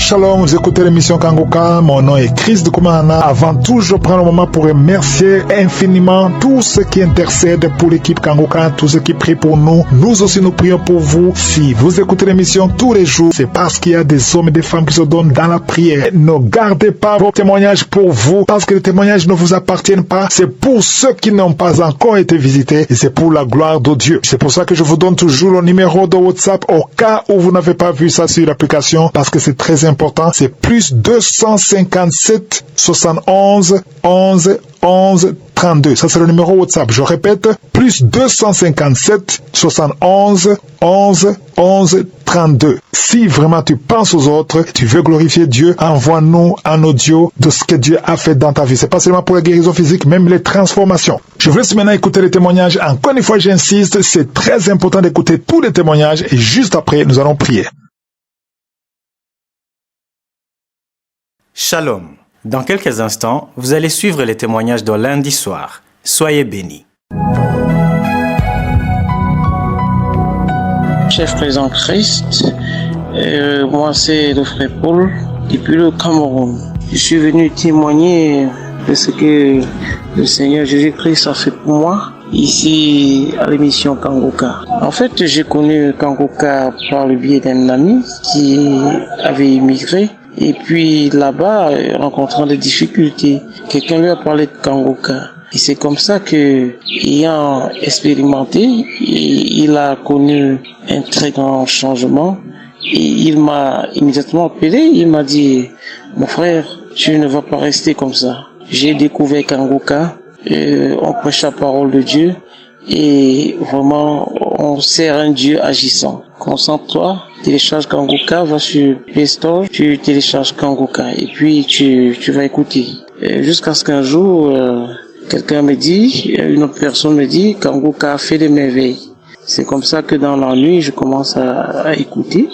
Shalom, vous écoutez l'émission Kangoka, mon nom est Chris de Koumana. Avant tout, je prends le moment pour remercier infiniment tous ceux qui intercèdent pour l'équipe Kangoka, tous ceux qui prient pour nous. Nous aussi, nous prions pour vous. Si vous écoutez l'émission tous les jours, c'est parce qu'il y a des hommes et des femmes qui se donnent dans la prière. Ne gardez pas vos témoignages pour vous, parce que les témoignages ne vous appartiennent pas. C'est pour ceux qui n'ont pas encore été visités et c'est pour la gloire de Dieu. C'est pour ça que je vous donne toujours le numéro de WhatsApp au cas où vous n'avez pas vu ça sur l'application, parce que c'est très important. C'est plus 257 71 11 11 32. Ça, c'est le numéro WhatsApp. Je répète, plus 257 71 11 11 32. Si vraiment tu penses aux autres, tu veux glorifier Dieu, envoie-nous un audio de ce que Dieu a fait dans ta vie. C'est pas seulement pour la guérison physique, même les transformations. Je vous laisse maintenant écouter les témoignages. Encore une fois, j'insiste, c'est très important d'écouter tous les témoignages et juste après, nous allons prier. Shalom. Dans quelques instants, vous allez suivre les témoignages de lundi soir. Soyez bénis. Chef présent Christ, moi c'est le frère Paul, depuis le Cameroun. Je suis venu témoigner de ce que le Seigneur Jésus-Christ a fait pour moi ici à l'émission Kangoka. En fait, j'ai connu Kangoka par le biais d'un ami qui avait immigré. Et puis là-bas, rencontrant des difficultés, quelqu'un lui a parlé de Kangoka. Et c'est comme ça que, ayant expérimenté, il a connu un très grand changement. Et il m'a immédiatement appelé, il m'a dit, mon frère, tu ne vas pas rester comme ça. J'ai découvert Kangoka, on prêche la parole de Dieu, et vraiment, on sert un Dieu agissant. Concentre-toi, télécharge Kangoka, va sur Play Store, tu télécharges Kangoka, et puis tu vas écouter. Jusqu'à ce qu'un jour, quelqu'un me dit, une autre personne me dit, Kangoka a fait des merveilles. C'est comme ça que dans la nuit, je commence à écouter.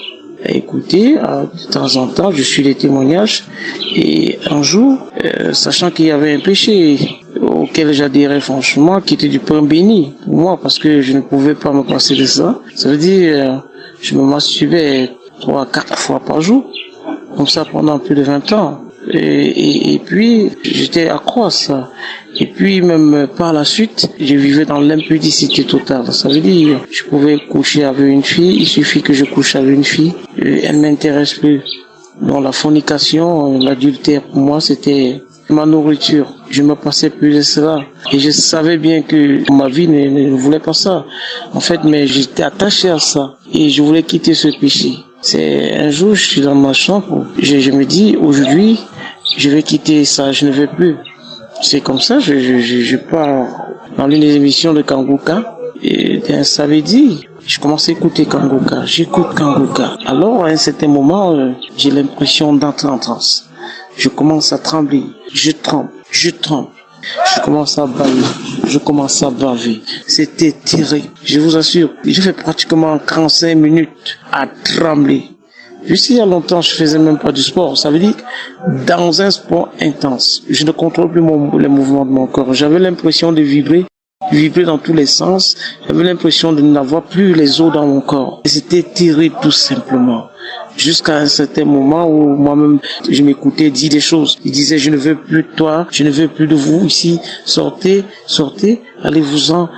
De temps en temps, je suis les témoignages. Et un jour, sachant qu'il y avait un péché auquel j'adhérais franchement, qui était du pain béni pour moi, parce que je ne pouvais pas me passer de ça. Ça veut dire, je me masturbais 3-4 fois par jour, comme ça pendant plus de 20 ans. Et puis, j'étais accro à ça. Et puis, même par la suite, je vivais dans l'impudicité totale. Ça veut dire, je pouvais coucher avec une fille, il suffit que je couche avec une fille, elle m'intéresse plus. Donc la fornication, l'adultère, pour moi, c'était ma nourriture. Je me passais plus de cela. Et je savais bien que ma vie ne voulait pas ça. En fait, mais j'étais attaché à ça. Et je voulais quitter ce péché. C'est un jour, je suis dans ma chambre, je me dis, aujourd'hui, je vais quitter ça, je ne veux plus. C'est comme ça, je pars dans l'une des émissions de Kangoka, et d'un samedi, je commence à écouter Kangoka, j'écoute Kangoka. Alors, à un certain moment, j'ai l'impression d'entrer en transe. Je commence à trembler, je tremble. Je commence à baver. C'était terrible. Je vous assure, j'ai fait pratiquement 45 minutes à trembler. Juste il y a longtemps, je faisais même pas du sport. Ça veut dire, dans un sport intense, je ne contrôle plus les mouvements de mon corps. J'avais l'impression de vibrer dans tous les sens. J'avais l'impression de n'avoir plus les os dans mon corps. Et c'était terrible, tout simplement. Jusqu'à un certain moment où moi-même, je m'écoutais dire des choses. Il disait, je ne veux plus de toi, je ne veux plus de vous ici, sortez, allez-vous-en,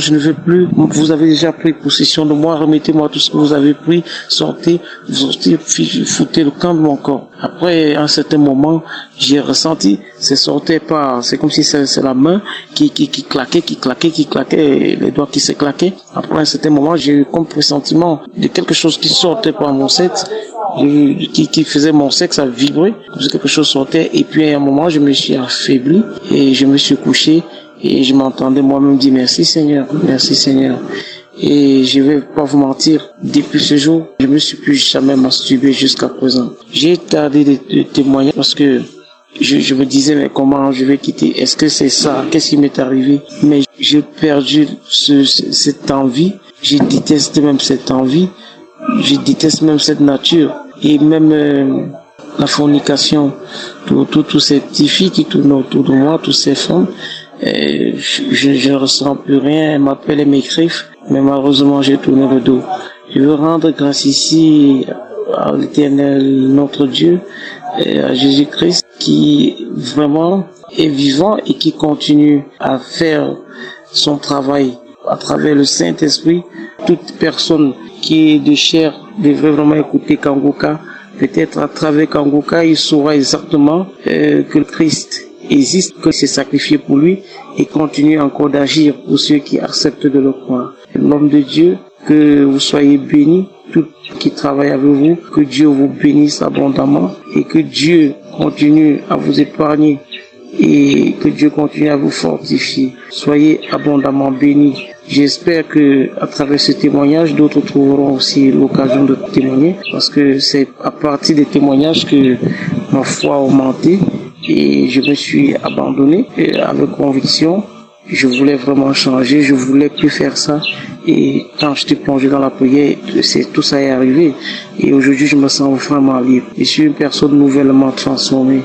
je ne veux plus, vous avez déjà pris possession de moi, remettez-moi tout ce que vous avez pris, sortez, foutez le camp de mon corps. Après un certain moment, j'ai ressenti, c'est comme si c'est la main qui claquait, les doigts qui se claquaient. Après un certain moment, j'ai eu comme pressentiment de quelque chose qui sortait par mon sexe, qui faisait mon sexe à vibrer, comme si quelque chose sortait, et puis à un moment, je me suis affaibli, et je me suis couché, et je m'entendais moi-même dire merci Seigneur. Et je vais pas vous mentir, depuis ce jour, je me suis plus jamais masturbé jusqu'à présent. J'ai tardé de témoigner parce que je me disais, mais comment je vais quitter? Est-ce que c'est ça? Qu'est-ce qui m'est arrivé? Mais j'ai perdu cette envie. Je déteste même cette envie. Je déteste même cette nature. Et même la fornication, tous ces petites filles qui tournent autour de moi, toutes ces femmes, je ne ressens plus rien. Elles m'appellent et m'écrivent, mais malheureusement j'ai tourné le dos. Je veux rendre grâce ici à l'Éternel, notre Dieu, et à Jésus-Christ, qui vraiment est vivant et qui continue à faire son travail à travers le Saint-Esprit. Toute personne qui est de chair devrait vraiment écouter Kangoka. Peut-être à travers Kangoka, il saura exactement que le Christ existe, que c'est sacrifié pour lui et continue encore d'agir pour ceux qui acceptent de le croire. L'homme de Dieu, que vous soyez bénis, tous qui travaillent avec vous, que Dieu vous bénisse abondamment et que Dieu continue à vous épargner et que Dieu continue à vous fortifier. Soyez abondamment bénis. J'espère que à travers ce témoignage, d'autres trouveront aussi l'occasion de témoigner, parce que c'est à partir des témoignages que ma foi a augmenté et je me suis abandonné avec conviction. Je voulais vraiment changer, je voulais plus faire ça. Et quand je t'ai plongé dans la prière, tout ça est arrivé. Et aujourd'hui, je me sens vraiment libre. Je suis une personne nouvellement transformée.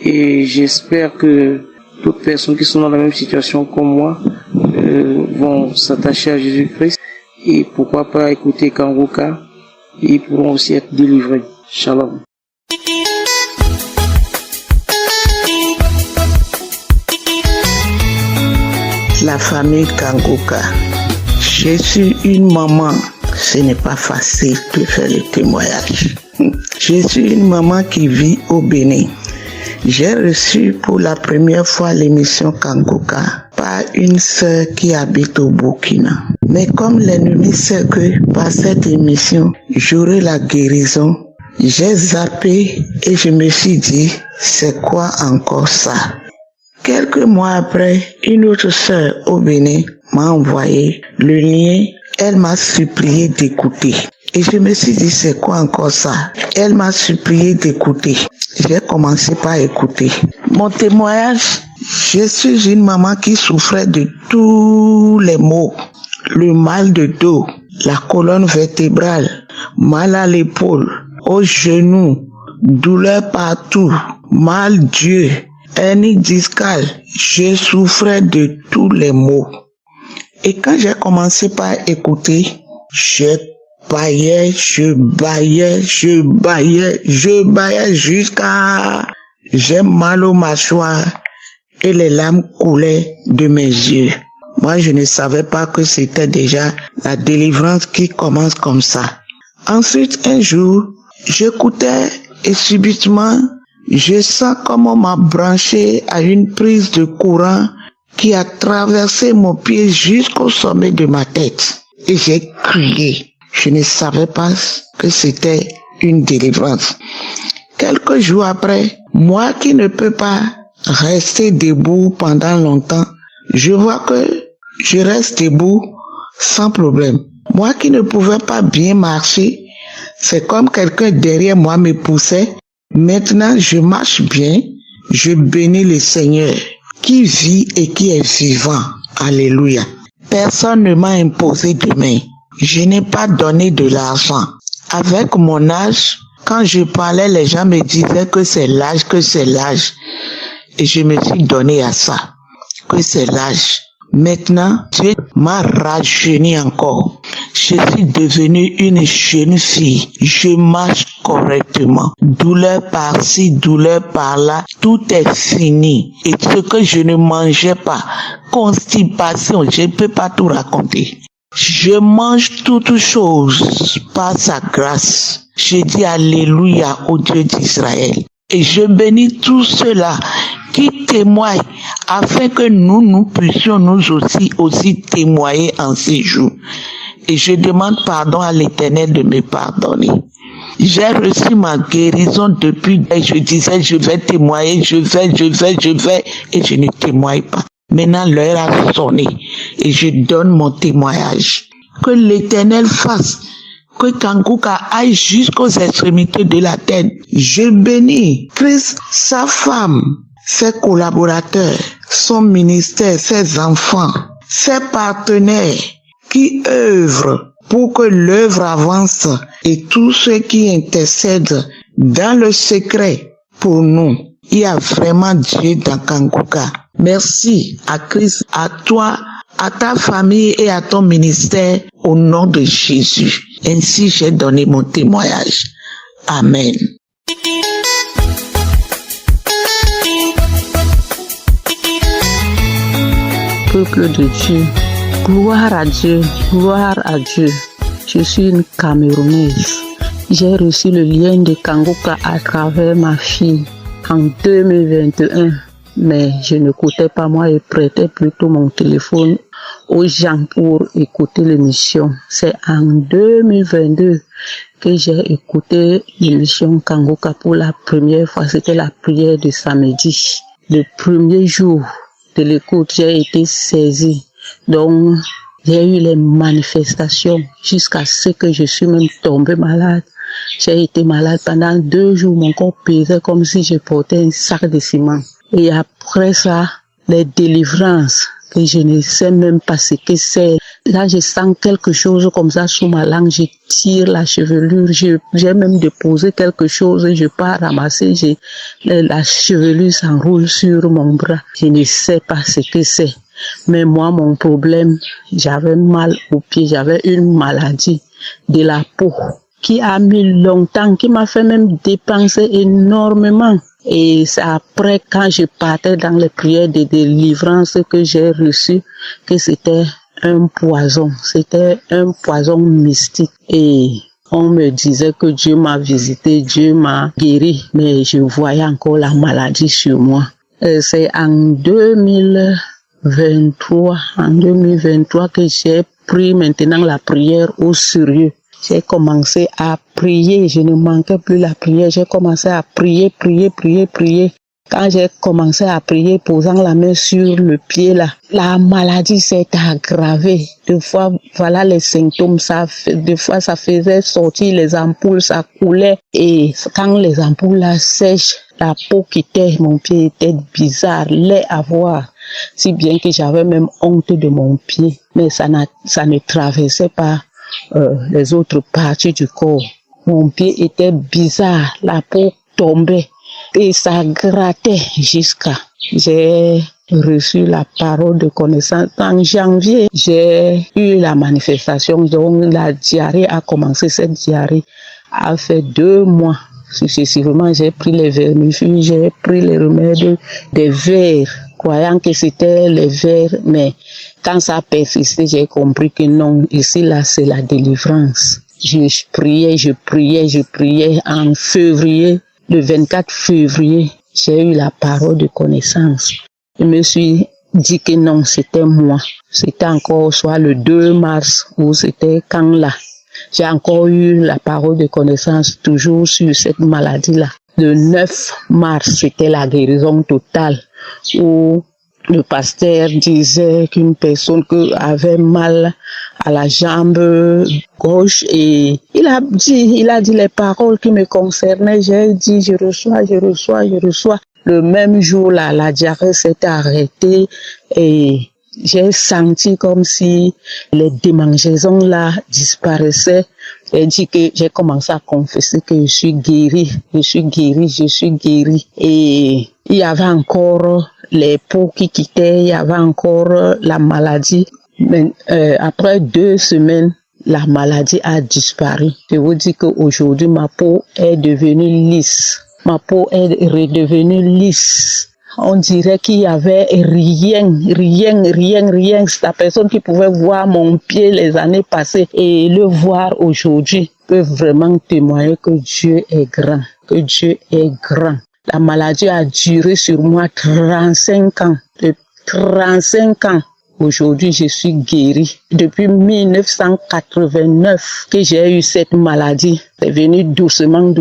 Et j'espère que toutes les personnes qui sont dans la même situation que moi vont s'attacher à Jésus-Christ. Et pourquoi pas écouter Kangoka. Et ils pourront aussi être délivrés. Shalom. La famille Kangoka. Je suis une maman. Ce n'est pas facile de faire le témoignage. Je suis une maman qui vit au Bénin. J'ai reçu pour la première fois l'émission Kangoka par une sœur qui habite au Burkina. Mais comme l'ennemi sait que par cette émission, j'aurai la guérison, j'ai zappé et je me suis dit, c'est quoi encore ça? Quelques mois après, une autre sœur au Bénin m'a envoyé le lien. Elle m'a supplié d'écouter. Et je me suis dit, c'est quoi encore ça? Elle m'a supplié d'écouter. J'ai commencé par écouter. Mon témoignage, je suis une maman qui souffrait de tous les maux. Le mal de dos, la colonne vertébrale, mal à l'épaule, au genou, douleur partout, mal d'yeux, hernie discale. Je souffrais de tous les maux. Et quand j'ai commencé par écouter, je baillais jusqu'à... J'ai mal aux mâchoires et les larmes coulaient de mes yeux. Moi, je ne savais pas que c'était déjà la délivrance qui commence comme ça. Ensuite, un jour, j'écoutais et subitement, je sens comme on m'a branché à une prise de courant qui a traversé mon pied jusqu'au sommet de ma tête. Et j'ai crié. Je ne savais pas que c'était une délivrance. Quelques jours après, moi qui ne peux pas rester debout pendant longtemps, je vois que je reste debout sans problème. Moi qui ne pouvais pas bien marcher, c'est comme quelqu'un derrière moi me poussait. Maintenant, je marche bien. Je bénis le Seigneur qui vit et qui est vivant. Alléluia. Personne ne m'a imposé de main. Je n'ai pas donné de l'argent. Avec mon âge, quand je parlais, les gens me disaient que c'est l'âge, que c'est l'âge. Et je me suis donné à ça, que c'est l'âge. Maintenant, Dieu m'a rajeuni encore. Je suis devenue une jeune fille. Je marche correctement. Douleur par-ci, douleur par-là. Tout est fini. Et ce que je ne mangeais pas, constipation, je ne peux pas tout raconter. Je mange toutes choses par sa grâce. Je dis alléluia au Dieu d'Israël. Et je bénis tous ceux-là qui témoignent afin que nous puissions nous aussi témoigner en ces jours. Et je demande pardon à l'Éternel de me pardonner. J'ai reçu ma guérison depuis, et je disais je vais témoigner, je vais, et je ne témoigne pas. Maintenant l'heure a sonné et je donne mon témoignage. Que l'Éternel fasse que Kangoka aille jusqu'aux extrémités de la terre. Je bénis Christ, sa femme, ses collaborateurs, son ministère, ses enfants, ses partenaires qui œuvrent pour que l'œuvre avance et tous ceux qui intercèdent dans le secret pour nous. Il y a vraiment Dieu dans Kangoka. Merci à Christ, à toi, à ta famille et à ton ministère au nom de Jésus. Ainsi j'ai donné mon témoignage. Amen. Peuple de Dieu, gloire à Dieu, gloire à Dieu. Je suis une Camerounaise. J'ai reçu le lien de Kangoka à travers ma fille en 2021. Mais je n'écoutais pas, moi, je prêtais plutôt mon téléphone aux gens pour écouter l'émission. C'est en 2022 que j'ai écouté l'émission Kangoka pour la première fois. C'était la prière de samedi. Le premier jour de l'écoute, j'ai été saisie. Donc, j'ai eu les manifestations jusqu'à ce que je suis même tombée malade. J'ai été malade pendant 2 jours. Mon corps pesait comme si je portais un sac de ciment. Et après ça, les délivrances, que je ne sais même pas ce que c'est. Là, je sens quelque chose comme ça sous ma langue. Je tire la chevelure. J'ai même déposé quelque chose. Je pars ramasser. La chevelure s'enroule sur mon bras. Je ne sais pas ce que c'est. Mais moi, mon problème, j'avais mal aux pieds. J'avais une maladie de la peau qui a mis longtemps, qui m'a fait même dépenser énormément. Et c'est après, quand je partais dans les prières de délivrance que j'ai reçu, que c'était un poison. C'était un poison mystique. Et on me disait que Dieu m'a visité, Dieu m'a guéri, mais je voyais encore la maladie sur moi. C'est en 2023 que j'ai pris maintenant la prière au sérieux. J'ai commencé à prier, je ne manquais plus la prière, j'ai commencé à prier. Quand j'ai commencé à prier, posant la main sur le pied là, la maladie s'est aggravée. Des fois, voilà les symptômes, des fois ça faisait sortir les ampoules, ça coulait. Et quand les ampoules là sèchent, la peau quittait, mon pied était bizarre, laid à voir. Si bien que j'avais même honte de mon pied, mais ça ne traversait pas les autres parties du corps. Mon pied était bizarre, la peau tombait et ça grattait jusqu'à. J'ai reçu la parole de connaissance. En janvier, j'ai eu la manifestation, donc la diarrhée a commencé. Cette diarrhée a fait 2 mois. Successivement, j'ai pris les vermifuges, j'ai pris les remèdes des vers, croyant que c'était les vers, mais quand ça a persisté, j'ai compris que non, ici, là, c'est la délivrance. Je priais en février, le 24 février, j'ai eu la parole de connaissance. Je me suis dit que non, c'était moi. C'était encore soit le 2 mars ou c'était quand là. J'ai encore eu la parole de connaissance toujours sur cette maladie-là. Le 9 mars, c'était la guérison totale où le pasteur disait qu'une personne avait mal à la jambe gauche et il a dit les paroles qui me concernaient. J'ai dit, je reçois. Le même jour, là, la diarrhée s'est arrêtée et j'ai senti comme si les démangeaisons là disparaissaient. J'ai commencé à confesser que je suis guérie. Et il y avait encore les peaux qui quittaient, il y avait encore la maladie. Mais après 2 semaines, la maladie a disparu. Je vous dis qu'aujourd'hui, ma peau est devenue lisse. Ma peau est redevenue lisse. On dirait qu'il y avait rien. C'est la personne qui pouvait voir mon pied les années passées et le voir aujourd'hui peut vraiment témoigner que Dieu est grand, La maladie a duré sur moi 35 ans. De 35 ans. Aujourd'hui, je suis guérie. Depuis 1989 que j'ai eu cette maladie. C'est venu doucement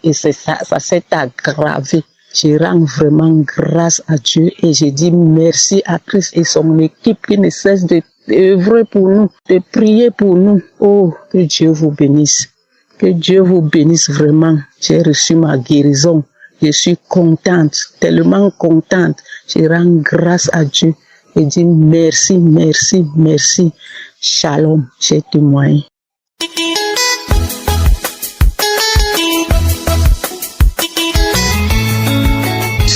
et ça s'est aggravé. Je rends vraiment grâce à Dieu et je dis merci à Christ et son équipe qui ne cesse d'œuvrer pour nous, de prier pour nous. Oh, que Dieu vous bénisse. Que Dieu vous bénisse vraiment. J'ai reçu ma guérison. Je suis contente, tellement contente. Je rends grâce à Dieu et dis merci. Shalom, j'ai témoigné.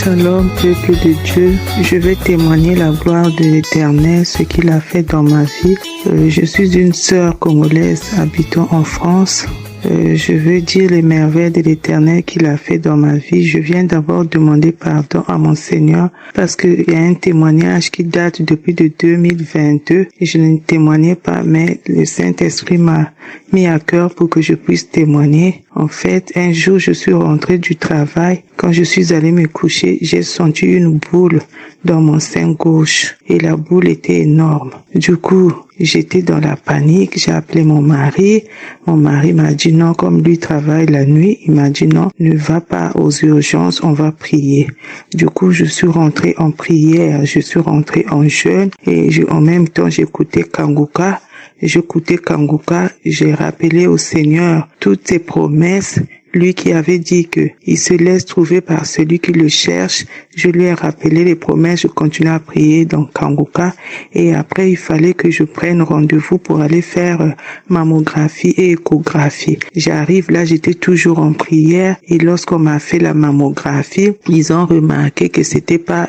Shalom, peuple de Dieu, je vais témoigner la gloire de l'Éternel, ce qu'il a fait dans ma vie. Je suis une sœur congolaise habitant en France. je veux dire les merveilles de l'Éternel qu'il a fait dans ma vie. Je viens d'abord demander pardon à mon Seigneur parce qu'il y a un témoignage qui date depuis de 2022 et je ne témoignais pas, mais le Saint-Esprit m'a mis à cœur pour que je puisse témoigner. En fait, un jour, je suis rentrée du travail. Quand je suis allée me coucher, j'ai senti une boule dans mon sein gauche et la boule était énorme. Du coup, j'étais dans la panique, j'ai appelé mon mari. Mon mari m'a dit non, comme lui travaille la nuit, il m'a dit non, ne va pas aux urgences, on va prier. Du coup, je suis rentrée en prière, je suis rentrée en jeûne et en même temps, j'écoutais Kanguka. J'ai rappelé au Seigneur toutes ses promesses. Lui qui avait dit que il se laisse trouver par celui qui le cherche, je lui ai rappelé les promesses, je continue à prier dans Kanguka et après il fallait que je prenne rendez-vous pour aller faire mammographie et échographie. J'arrive là, j'étais toujours en prière et lorsqu'on m'a fait la mammographie, ils ont remarqué que c'était pas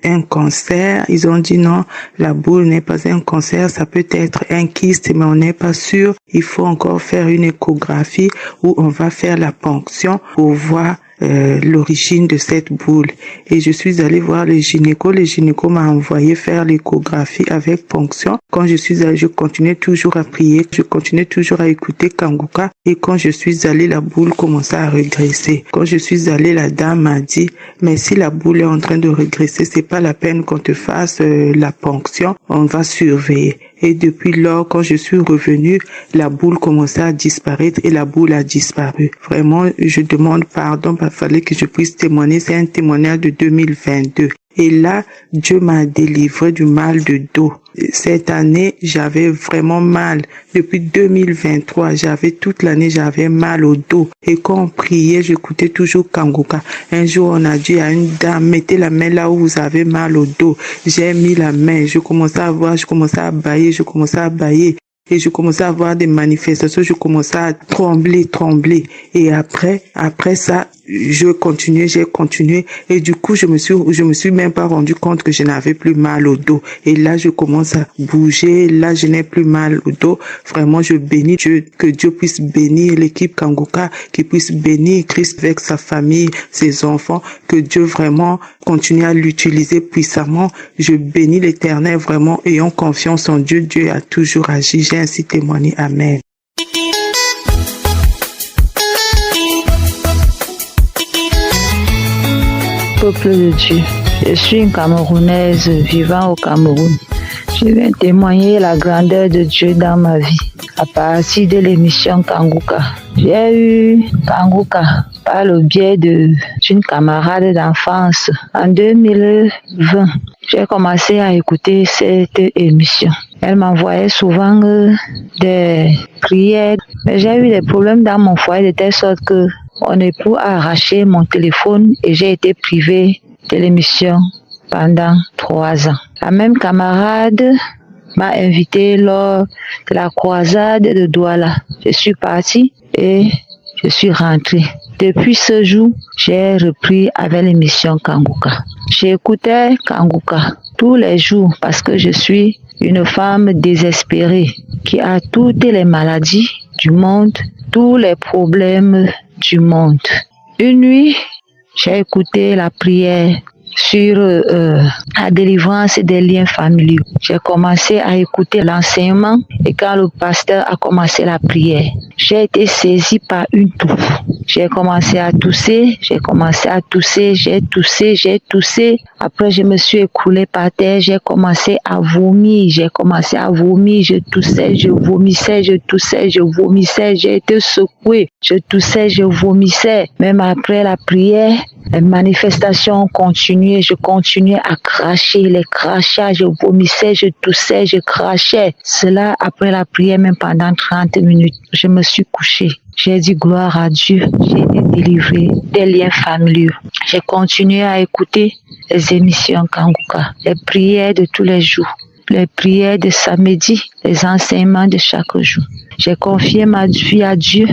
un cancer. Ils ont dit non, la boule n'est pas un cancer, ça peut être un kyste mais on n'est pas sûr. Il faut encore faire une échographie où on va faire la ponction pour voir l'origine de cette boule. Et je suis allée voir le gynéco. Le gynéco m'a envoyé faire l'échographie avec ponction. Quand je suis allée, je continuais toujours à prier, je continuais toujours à écouter Kanguka. Et quand je suis allée, la boule commençait à régresser. Quand je suis allée, la dame m'a dit, mais si la boule est en train de régresser, c'est pas la peine qu'on te fasse la ponction, on va surveiller. Et depuis lors, quand je suis revenue, la boule commençait à disparaître et la boule a disparu. Vraiment, je demande pardon, il fallait que je puisse témoigner. C'est un témoignage de 2022. Et là, Dieu m'a délivré du mal de dos. Cette année, j'avais vraiment mal. Depuis 2023, toute l'année, j'avais mal au dos. Et quand on priait, j'écoutais toujours Kanguka. Un jour, on a dit à une dame, mettez la main là où vous avez mal au dos. J'ai mis la main, je commençais à bailler. Et je commençais à avoir des manifestations, je commençais à trembler. Et après ça, j'ai continué. Et du coup, je me suis même pas rendu compte que je n'avais plus mal au dos. Et là, je commence à bouger. Là, je n'ai plus mal au dos. Vraiment, je bénis Dieu, que Dieu puisse bénir l'équipe Kanguka, qu'il puisse bénir Christ avec sa famille, ses enfants, que Dieu vraiment continue à l'utiliser puissamment. Je bénis l'Éternel vraiment, ayant confiance en Dieu. Dieu a toujours agi. J'ai ainsi témoigné. Amen. Peuple de Dieu, je suis une Camerounaise vivant au Cameroun. Je viens témoigner la grandeur de Dieu dans ma vie à partir de l'émission Kanguka. J'ai eu Kanguka par le biais d'une camarade d'enfance en 2020. J'ai commencé à écouter cette émission. Elle m'envoyait souvent des prières, mais j'ai eu des problèmes dans mon foyer de telle sorte que mon époux a arraché mon téléphone et j'ai été privée de l'émission pendant 3 ans. La même camarade m'a invité lors de la croisade de Douala. Je suis partie et je suis rentrée. Depuis ce jour, j'ai repris avec l'émission Kanguka. J'écoutais Kanguka tous les jours parce que je suis une femme désespérée qui a toutes les maladies du monde, tous les problèmes du monde. Une nuit, j'ai écouté la prière sur la délivrance des liens familiaux. J'ai commencé à écouter l'enseignement et quand le pasteur a commencé la prière, j'ai été saisie par une toux. J'ai commencé à tousser, j'ai toussé. Après, je me suis écroulée par terre, j'ai commencé à vomir, je toussais, je vomissais, j'ai été secouée, je toussais, je vomissais. Même après la prière, les manifestations continuaient, je continuais à cracher, les crachats, je vomissais, je toussais, je crachais. Cela après la prière, même pendant 30 minutes, je me suis couchée. J'ai dit gloire à Dieu, j'ai été délivrée des liens familiaux. J'ai continué à écouter les émissions Kanguka, les prières de tous les jours, les prières de samedi, les enseignements de chaque jour. J'ai confié ma vie à Dieu.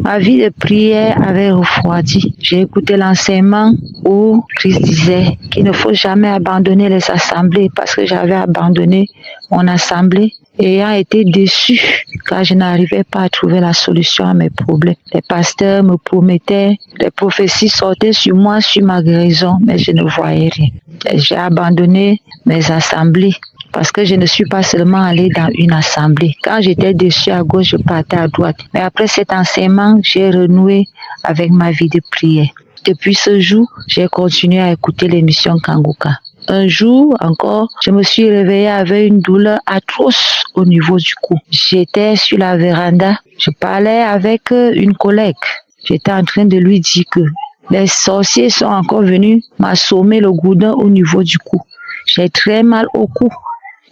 Ma vie de prière avait refroidi. J'ai écouté l'enseignement où Christ disait qu'il ne faut jamais abandonner les assemblées parce que j'avais abandonné mon assemblée ayant été déçue car je n'arrivais pas à trouver la solution à mes problèmes. Les pasteurs me promettaient, les prophéties sortaient sur moi, sur ma guérison, mais je ne voyais rien. J'ai abandonné mes assemblées parce que je ne suis pas seulement allée dans une assemblée. Quand j'étais déçue à gauche, je partais à droite. Mais après cet enseignement, j'ai renoué avec ma vie de prière. Depuis ce jour, j'ai continué à écouter l'émission Kanguka. Un jour encore, je me suis réveillée avec une douleur atroce au niveau du cou. J'étais sur la véranda, je parlais avec une collègue. J'étais en train de lui dire que les sorciers sont encore venus m'assommer le goudin au niveau du cou. J'ai très mal au cou.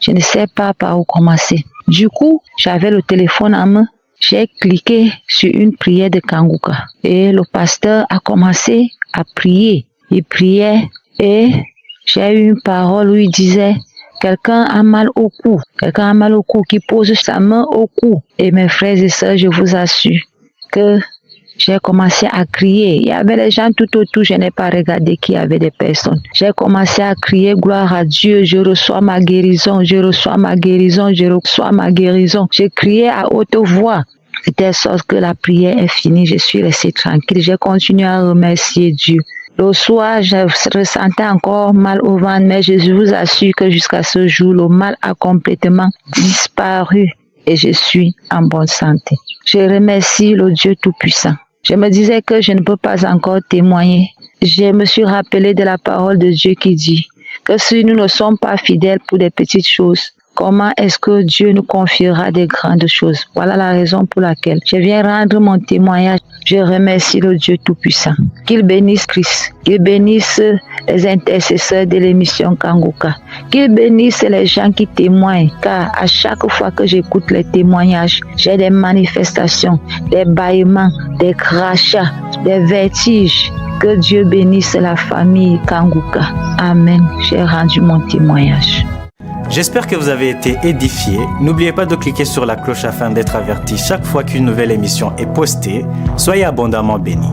Je ne sais pas par où commencer. Du coup, j'avais le téléphone en main. J'ai cliqué sur une prière de Kanguka. Et le pasteur a commencé à prier. Il priait et j'ai eu une parole où il disait « Quelqu'un a mal au cou. Quelqu'un a mal au cou qui pose sa main au cou. » Et mes frères et sœurs, je vous assure que j'ai commencé à crier. Il y avait des gens tout autour, je n'ai pas regardé qu'il y avait des personnes. J'ai commencé à crier « Gloire à Dieu, je reçois ma guérison, je reçois ma guérison, je reçois ma guérison. » Je criais à haute voix. De telle sorte que la prière est finie, je suis restée tranquille. J'ai continué à remercier Dieu. Le soir, je ressentais encore mal au ventre, mais je vous assure que jusqu'à ce jour, le mal a complètement disparu et je suis en bonne santé. Je remercie le Dieu Tout-Puissant. Je me disais que je ne peux pas encore témoigner. Je me suis rappelé de la parole de Dieu qui dit que si nous ne sommes pas fidèles pour des petites choses, comment est-ce que Dieu nous confiera des grandes choses? Voilà la raison pour laquelle je viens rendre mon témoignage. Je remercie le Dieu Tout-Puissant. Qu'il bénisse Christ. Qu'il bénisse les intercesseurs de l'émission Kanguka. Qu'il bénisse les gens qui témoignent. Car à chaque fois que j'écoute les témoignages, j'ai des manifestations, des bâillements, des crachats, des vertiges. Que Dieu bénisse la famille Kanguka. Amen. J'ai rendu mon témoignage. J'espère que vous avez été édifiés. N'oubliez pas de cliquer sur la cloche afin d'être averti chaque fois qu'une nouvelle émission est postée. Soyez abondamment bénis.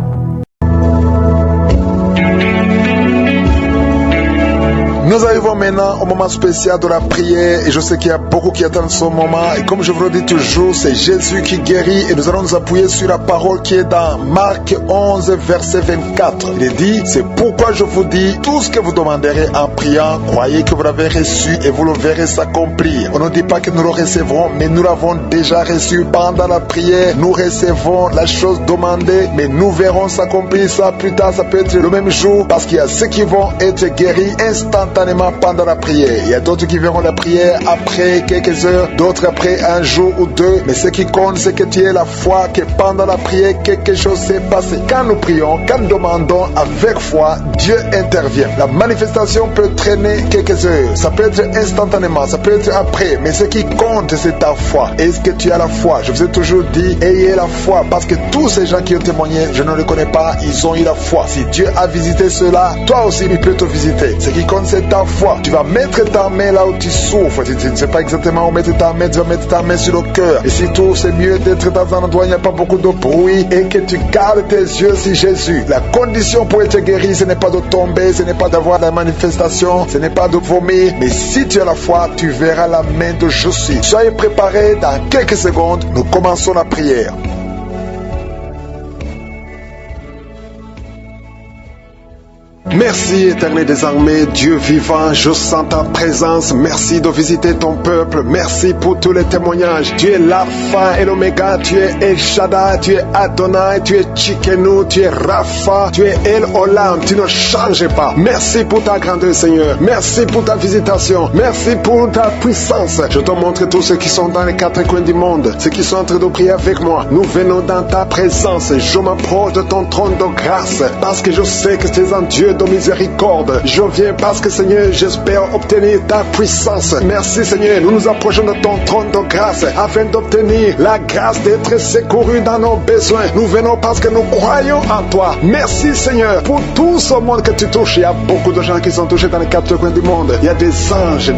Nous arrivons maintenant au moment spécial de la prière et je sais qu'il y a beaucoup qui attendent ce moment et comme je vous le dis toujours, c'est Jésus qui guérit et nous allons nous appuyer sur la parole qui est dans Marc 11 verset 24. Il est dit, c'est pourquoi je vous dis, tout ce que vous demanderez en priant, croyez que vous l'avez reçu et vous le verrez s'accomplir. On ne dit pas que nous le recevrons, mais nous l'avons déjà reçu pendant la prière. Nous recevons la chose demandée, mais nous verrons s'accomplir ça plus tard. Ça peut être le même jour parce qu'il y a ceux qui vont être guéris instantanément pendant la prière. Il y a d'autres qui verront la prière après quelques heures, d'autres après un jour ou deux. Mais ce qui compte, c'est que tu aies la foi que pendant la prière, quelque chose s'est passé. Quand nous prions, quand nous demandons avec foi, Dieu intervient. La manifestation peut traîner quelques heures. Ça peut être instantanément, ça peut être après. Mais ce qui compte, c'est ta foi. Est-ce que tu as la foi? Je vous ai toujours dit, ayez la foi. Parce que tous ces gens qui ont témoigné, je ne les connais pas, ils ont eu la foi. Si Dieu a visité cela, toi aussi, il peut te visiter. Ce qui compte, c'est ta foi. Tu vas mettre ta main là où tu souffres. Tu ne sais pas exactement où mettre ta main. Tu vas mettre ta main sur le cœur. Et surtout, c'est mieux d'être dans un endroit où il n'y a pas beaucoup de bruit et que tu gardes tes yeux sur Jésus. La condition pour être guéri, ce n'est pas de tomber, ce n'est pas d'avoir la manifestation, ce n'est pas de vomir. Mais si tu as la foi, tu verras la main de Jésus. Soyez préparés. Dans quelques secondes, nous commençons la prière. Merci éternel des armées, Dieu vivant, je sens ta présence, merci de visiter ton peuple, merci pour tous les témoignages. Tu es l'Alpha et l'Oméga, tu es El Shaddai, tu es Adonai, tu es Tsidkenu, tu es Rapha, tu es El Olam, tu ne changes pas. Merci pour ta grandeur Seigneur, merci pour ta visitation, merci pour ta puissance. Je te montre tous ceux qui sont dans les quatre coins du monde, ceux qui sont en train de prier avec moi. Nous venons dans ta présence, je m'approche de ton trône de grâce, parce que je sais que tu es un Dieu de miséricorde. Je viens parce que Seigneur, j'espère obtenir ta puissance. Merci Seigneur, nous nous approchons de ton trône de grâce afin d'obtenir la grâce d'être secourus dans nos besoins. Nous venons parce que nous croyons en toi. Merci Seigneur pour tout ce monde que tu touches. Il y a beaucoup de gens qui sont touchés dans les quatre coins du monde. Il y a des anges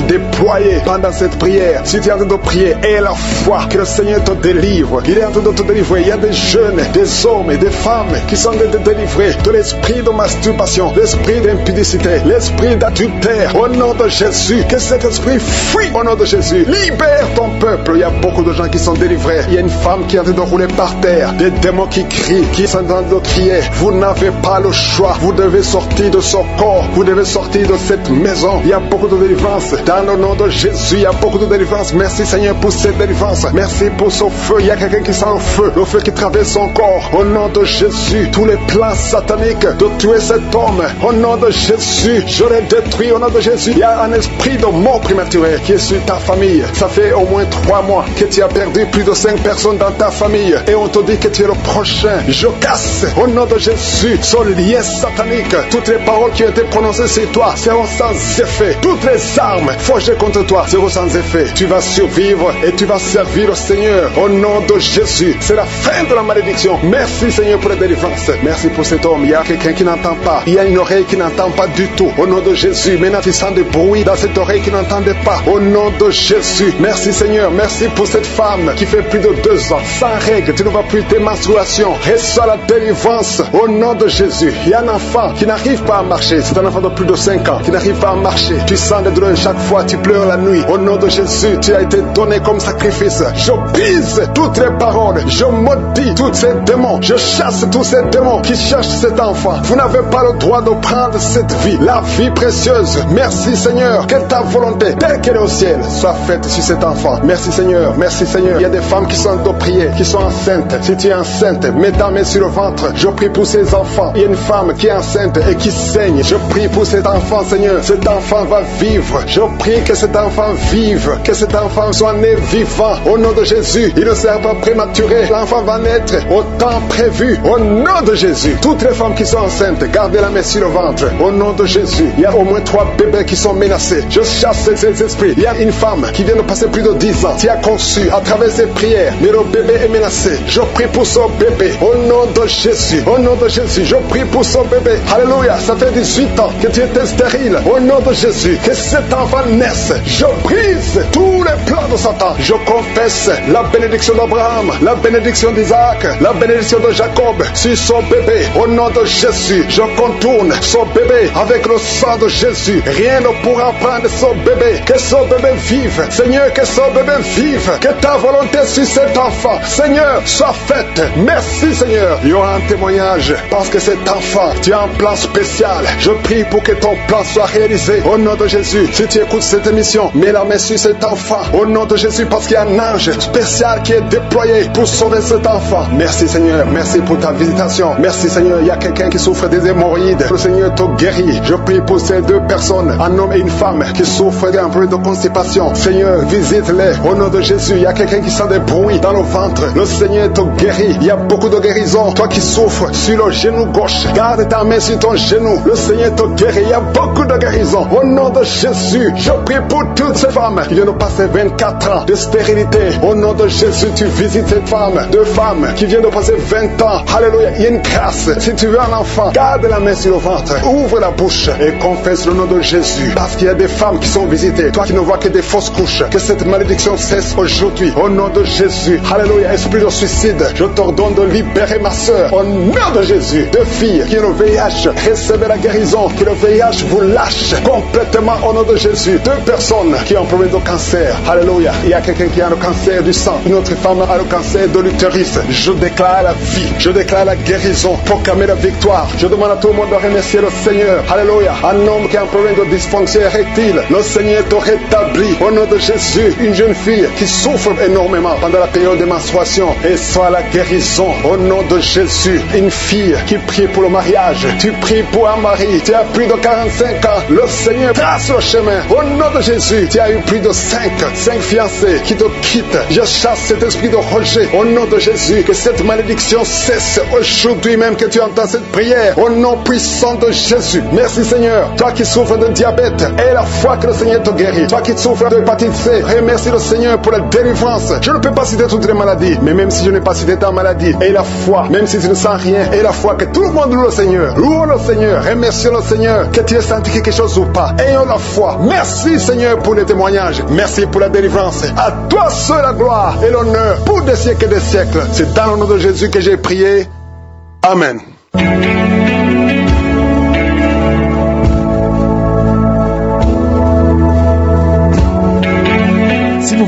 déployés pendant cette prière. Si tu es en train de prier, aie la foi que le Seigneur te délivre. Il est en train de te délivrer. Il y a des jeunes, des hommes et des femmes qui sont en train de te délivrer de l'esprit de masturbation, d'usurpation, l'esprit d'impudicité, l'esprit d'adultère. Au nom de Jésus, que cet esprit fuit au nom de Jésus. Libère ton peuple. Il y a beaucoup de gens qui sont délivrés. Il y a une femme qui est en train de rouler par terre. Des démons qui crient, qui sont en train de crier. Vous n'avez pas le choix. Vous devez sortir de ce corps. Vous devez sortir de cette maison. Il y a beaucoup de délivrance. Dans le nom de Jésus, il y a beaucoup de délivrance. Merci Seigneur pour cette délivrance. Merci pour ce feu. Il y a quelqu'un qui sent le feu qui traverse son corps. Au nom de Jésus, tous les plans sataniques de tuer cet homme. Au nom de Jésus, je les détruis. Au nom de Jésus, il y a un esprit de mort prématurée qui est sur ta famille. Ça fait au moins 3 mois que tu as perdu plus de 5 personnes dans ta famille. Et on te dit que tu es le prochain. Je casse au nom de Jésus ce lien satanique. Toutes les paroles qui ont été prononcées sur toi seront sans effet. Toutes les armes forgées contre toi seront sans effet. Tu vas survivre et tu vas servir le Seigneur. Au nom de Jésus, c'est la fin de la malédiction. Merci Seigneur pour la délivrance. Merci pour cet homme. Il y a quelqu'un qui n'entend pas. Il y a une oreille qui n'entend pas du tout. Au nom de Jésus, maintenant tu sens des bruits dans cette oreille qui n'entendait pas. Au nom de Jésus, merci Seigneur. Merci pour cette femme qui fait plus de 2 ans sans règles. Tu ne vas plus tes menstruations. Reçois la délivrance au nom de Jésus. Il y a un enfant qui n'arrive pas à marcher. C'est un enfant de plus de 5 ans qui n'arrive pas à marcher. Tu sens des douleurs chaque fois. Tu pleures la nuit. Au nom de Jésus, tu as été donné comme sacrifice. Je brise toutes les paroles. Je maudis tous ces démons. Je chasse tous ces démons qui cherchent cet enfant. Vous n'avez pas le droit de prendre cette vie, la vie précieuse. Merci Seigneur, que ta volonté, telle qu'elle est au ciel, soit faite sur cet enfant. Merci Seigneur, merci Seigneur. Il y a des femmes qui sont de prier, qui sont enceintes. Si tu es enceinte, mets ta main sur le ventre. Je prie pour ces enfants. Il y a une femme qui est enceinte et qui saigne. Je prie pour cet enfant Seigneur. Cet enfant va vivre. Je prie que cet enfant vive, que cet enfant soit né vivant. Au nom de Jésus, il ne sera pas prématuré. L'enfant va naître au temps prévu. Au nom de Jésus, toutes les femmes qui sont enceintes, gardez la main sur le ventre. Au nom de Jésus, il y a au moins 3 bébés qui sont menacés. Je chasse ces esprits. Il y a une femme qui vient de passer plus de 10 ans, qui a conçu à travers ses prières, mais le bébé est menacé. Je prie pour son bébé. Au nom de Jésus, au nom de Jésus, je prie pour son bébé. Alléluia, ça fait 18 ans que tu étais stérile. Au nom de Jésus, que cet enfant naisse. Je brise tous les plans de Satan. Je confesse la bénédiction d'Abraham, la bénédiction d'Isaac, la bénédiction de Jacob sur son bébé. Au nom de Jésus, je contourne son bébé avec le sang de Jésus. Rien ne pourra prendre son bébé. Que son bébé vive. Seigneur, que son bébé vive. Que ta volonté sur cet enfant, Seigneur, soit faite. Merci Seigneur. Il y aura un témoignage parce que cet enfant, tu as un plan spécial. Je prie pour que ton plan soit réalisé. Au nom de Jésus, si tu écoutes cette émission, mets la main sur cet enfant. Au nom de Jésus, parce qu'il y a un ange spécial qui est déployé pour sauver cet enfant. Merci Seigneur. Merci pour ta visitation. Merci Seigneur. Il y a quelqu'un qui souffre des hémorroïdes. Le Seigneur te guérit. Je prie pour ces 2 personnes, un homme et une femme qui souffrent d'un problème de constipation. Seigneur, visite-les. Au nom de Jésus, il y a quelqu'un qui sent des bruits dans le ventre. Le Seigneur te guérit. Il y a beaucoup de guérison. Toi qui souffres sur le genou gauche, garde ta main sur ton genou. Le Seigneur te guérit. Il y a beaucoup de guérison. Au nom de Jésus, je prie pour toutes ces femmes qui viennent de passer 24 ans de stérilité. Au nom de Jésus, tu visites cette femme. 2 femmes qui viennent de passer 20 ans. Alléluia. Il y a une grâce. Si tu veux un enfant, garde la main sur le ventre. Ouvre la bouche et confesse le nom de Jésus. Parce qu'il y a des femmes qui sont visitées. Toi qui ne vois que des fausses couches. Que cette malédiction cesse aujourd'hui. Au nom de Jésus. Alléluia. Esprit de suicide, je t'ordonne de libérer ma soeur. Au nom de Jésus. 2 filles qui ont le VIH. Recevez la guérison. Que le VIH vous lâche complètement au nom de Jésus. 2 personnes qui ont un problème de cancer. Alléluia. Il y a quelqu'un qui a le cancer du sang. Une autre femme a le cancer de l'utérus. Je déclare la vie. Je déclare la guérison. Proclamer la victoire. Je demande à tout le monde de remercier le Seigneur. Alléluia. Un homme qui a un problème de dysfonction érectile. Le Seigneur te rétablit. Au nom de Jésus. Une jeune fille qui souffre énormément pendant la période de menstruation. Et soit la guérison. Au nom de Jésus. Une fille qui prie pour le mariage. Tu pries pour un mari. Tu as plus de 45 ans. Le Seigneur trace le chemin. Au nom de Jésus. Tu as eu plus de 5 fiancés qui te quittent. Je chasse cet esprit de rejet. Au nom de Jésus. Que cette malédiction cesse aujourd'hui même que tu entends cette prière. Au nom puissant de Jésus. Merci Seigneur. Toi qui souffres de diabète, et la foi que le Seigneur te guérit. Toi qui souffres de hépatite C, remercie le Seigneur pour la délivrance. Je ne peux pas citer toutes les maladies, mais même si je n'ai pas cité ta maladie, et la foi, même si tu ne sens rien, et la foi que tout le monde loue le Seigneur. Loue le Seigneur. Remercie le Seigneur. Que tu aies senti quelque chose ou pas. Ayons la foi. Merci Seigneur pour les témoignages. Merci pour la délivrance. À toi seul la gloire et l'honneur pour des siècles et des siècles. C'est dans le nom de Jésus que j'ai prié. Amen.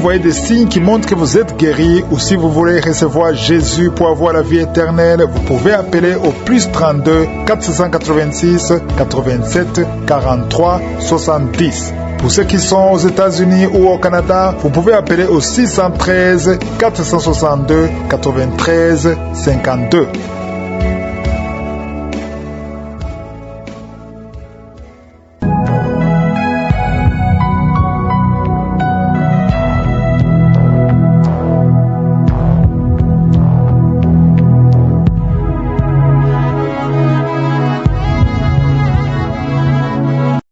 voyez des signes qui montrent que vous êtes guéri ou si vous voulez recevoir Jésus pour avoir la vie éternelle, vous pouvez appeler au plus 32 486 87 43 70. Pour ceux qui sont aux États-Unis ou au Canada, vous pouvez appeler au 613 462 93 52.